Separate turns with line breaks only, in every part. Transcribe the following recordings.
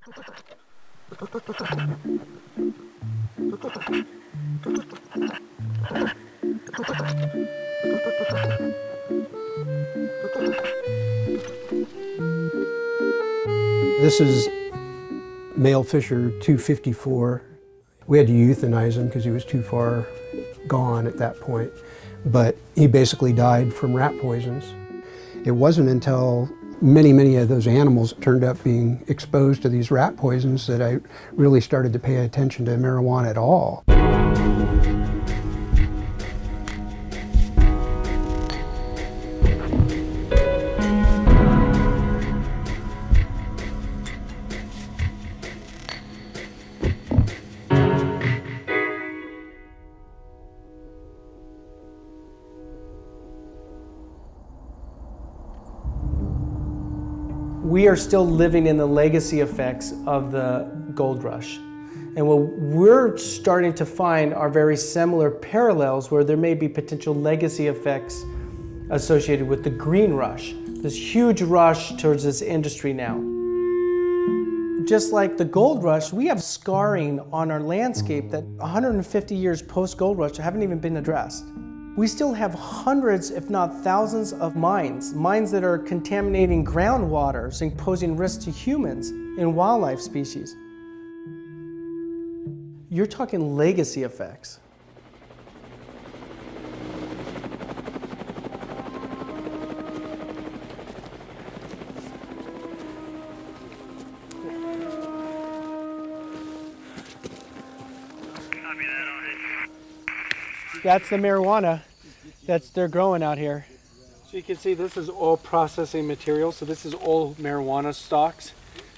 This is male Fisher 254. We had to euthanize him because he was too far gone at that point, but he basically died from rat poisons. It wasn't until many of those animals turned up being exposed to these rat poisons that I really started to pay attention to marijuana at all.
We are still living in the legacy effects of the gold rush. And what we're starting to find are very similar parallels where there may be potential legacy effects associated with the green rush, this huge rush towards this industry now. Just like the gold rush, we have scarring on our landscape that 150 years post-gold rush haven't even been addressed. We still have hundreds, if not thousands, of mines that are contaminating groundwaters and posing risks to humans and wildlife species. You're talking legacy effects. That's the marijuana they're growing out here. So you can see this is all processing material. So this is all marijuana stalks.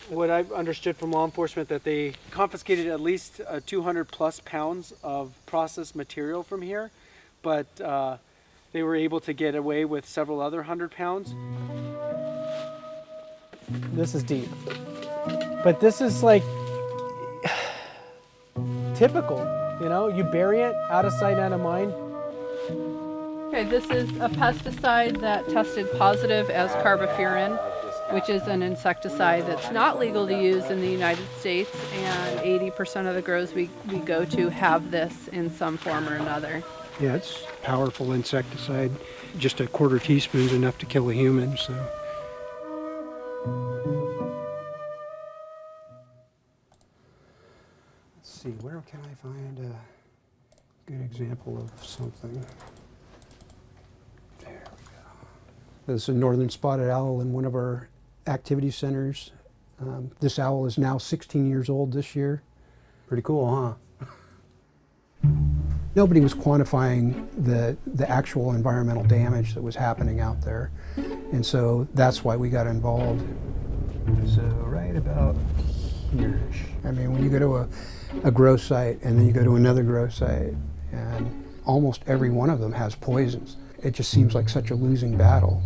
What I've understood from law enforcement that they confiscated at least 200 plus pounds of processed material from here, but they were able to get away with several other 100 pounds. This is deep, but this is like typical. You know, you bury it out of sight, out of mind.
Okay, this is a pesticide that tested positive as carbofuran, which is an insecticide that's not legal to use in the United States, and 80% of the grows we go to have this in some form or another.
Yeah, it's a powerful insecticide. Just a quarter teaspoon is enough to kill a human, so. Let's see, where can I find a good example of something? There we go. This is a northern spotted owl in one of our activity centers. This owl is now 16 years old this year. Pretty cool, huh? Nobody was quantifying the actual environmental damage that was happening out there. And so that's why we got involved. So right about here-ish. I mean, when you go to a grow site and then you go to another grow site, and almost every one of them has poisons. It just seems like such a losing battle.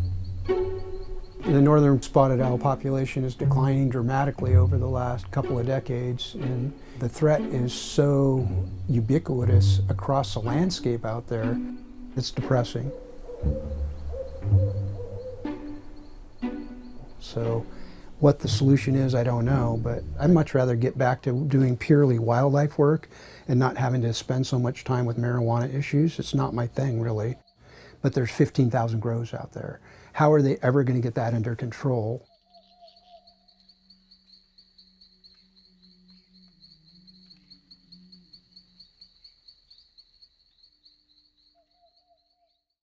The northern spotted owl population is declining dramatically over the last couple of decades, and the threat is so ubiquitous across the landscape out there, it's depressing. So what the solution is, I don't know, but I'd much rather get back to doing purely wildlife work and not having to spend so much time with marijuana issues. It's not my thing, really. But there's 15,000 grows out there. How are they ever going to get that under control?